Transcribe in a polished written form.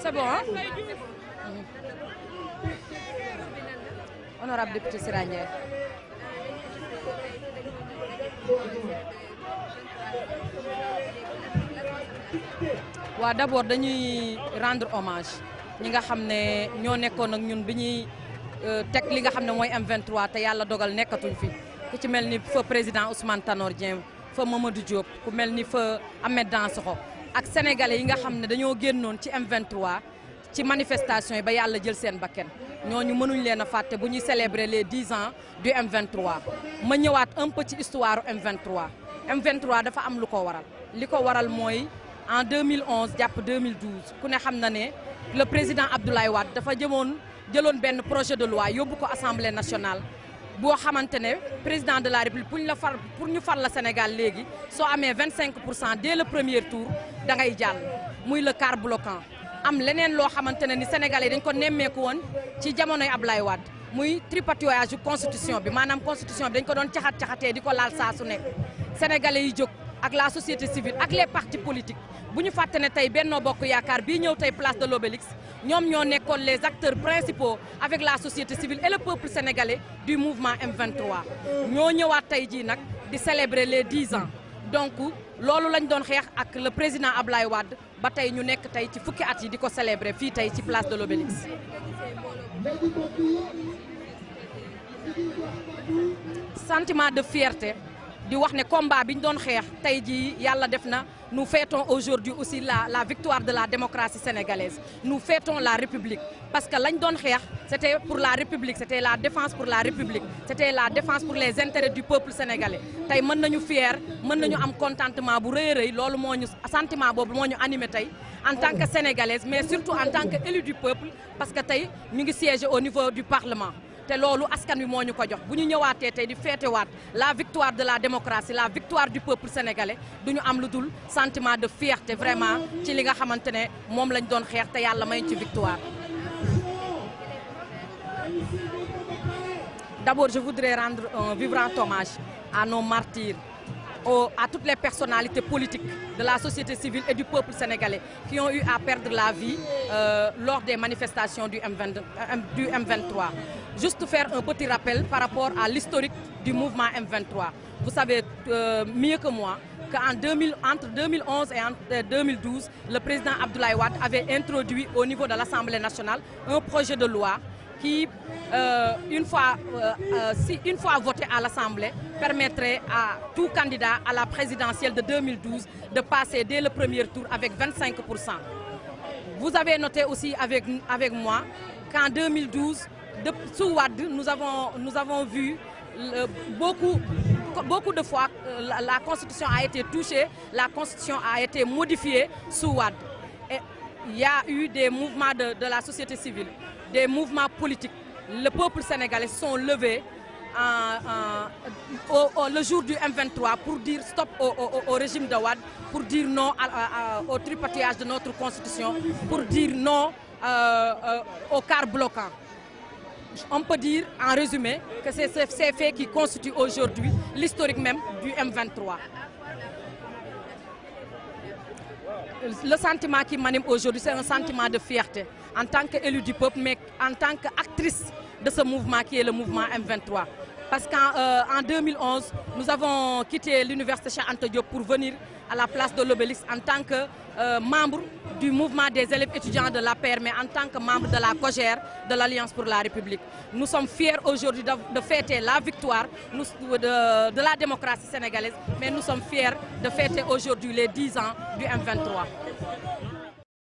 C'est bon, hein? Honorable député Sira Ndiaye. Waaw, d'abord dañuy rendre hommage ñi nga xam ne ñoo nekkoon ak ñun bi ñuy teg li nga xam ne mooy M23 te yàlla dogal nekkatuñ fi ku ci mel ni fa président Ousmane Tanor Dieng fa Mamadou Diop ku mel ni fa Ahmed Dansokho ak sénégalais yi nga xam ne dañoo génnoon ci M23 ci manifestation yi ba yàlla jël seen bakken ñooñu mënuñ leen a fàtte bu ñuy célébrer les 10 ans du M23 ma ñëwaat un peu ci histoire M23 M23 dafa am lu ko waral li ko waral mooy en 2011 jàpp 2012 ku ne xam na ne le président Abdoulaye Wade dafa jëloon benn projet de loi yóbbu ko assemblée nationale boo xamante ne président de la république pour ñu far la Sénégal léegi soo amee 25% dès le premier tour da ngay jàll muy le quart bloquant. am leneen loo xamante ne ni sénégalais dañ ko nemmeeku woon ci jamonoy Abdoulaye Wade muy tripatouillage yu constitution bi maanaam constitution bi dañ ko doon caxatee di ko laal saa su nekk sénégalais yi jóg ak la société civile ak les partis politiques bu ñu fàtte ne tey Benno Bokk Yaakaar bii ñëw tey place de l'Obélisque ñoom ñoo nekkoon les acteurs principaux avec la société civile et le peuple sénégalais du mouvement M23 ñoo ñëwaat tey jii nag di célébrer les 10 ans donc loolu lañ doon xeex ak le président Abdoulaye Wade ba tey ñu nekk tey ci fukki at yi di ko célébrer fii tey ci place de l'Obélisque. Sentiment de fierté di wax ne combat bi ñu doon xeex tey jii yàlla def na nous fêtons aujourd'hui aussi la victoire de la démocratie sénégalaise nous fêtons la République parce que lañ doon xeex c'était pour la République c'était la défense pour la République c'était la défense pour les intérêts du peuple sénégalais tey mën nañu fier mën nañu am contentement bu rëy a rëy loolu moo ñu sentiment boobu moo ñu animé tey en tant que sénégalaise mais surtout en tant que élu du peuple parce que tey ñu ngi siéger au niveau du Parlement te loolu askan wi moo ñu ko jox bu ñu ñëwaatee tey di feetewaat la victoire de la démocratie la victoire du peuple sénégalais du ñu am lu dul sentiment de fierté vraiment ci li nga xamante ne moom lañ doon xeex te yàlla may ci victoire. D'abord, je voudrais rendre un vibrant hommage à nos martyrs, à toutes les personnalités politiques de la société civile et du peuple sénégalais qui ont eu à perdre la vie lors des manifestations du M23. Juste faire un petit rappel par rapport à l'historique du mouvement M23. Vous savez mieux que moi qu'entre 2011 et entre 2012, le président Abdoulaye Wade avait introduit au niveau de l'Assemblée nationale un projet de loi qui, une fois voté à l'Assemblée, permettrait à tout candidat à la présidentielle de 2012 de passer dès le premier tour avec 25%. Vous avez noté aussi avec moi qu'en 2012, sous Wade, nous avons vu beaucoup de fois la Constitution a été touchée, la Constitution a été modifiée sous Wade. Et il y a eu des mouvements de la société civile, des mouvements politiques. Le peuple sénégalais se sont levés le jour du M23 pour dire stop au régime de Wade, pour dire non au tripatouillage de notre Constitution, pour dire non au quart bloquant. On peut dire en résumé que c'est ces faits qui constituent aujourd'hui l'historique même du M23. Le sentiment qui m'anime aujourd'hui, c'est un sentiment de fierté en tant qu'élu du peuple, mais en tant qu'actrice de ce mouvement qui est le mouvement M23. Parce qu'en 2011, nous avons quitté l'université Cheikh Anta Diop pour venir à la place de l'Obélisque en tant que membre du mouvement des élèves étudiants de l'APR, mais en tant que membre de la COJER, de l'Alliance pour la République. Nous sommes fiers aujourd'hui de fêter la victoire de la démocratie sénégalaise, mais nous sommes fiers de fêter aujourd'hui les 10 ans du M23.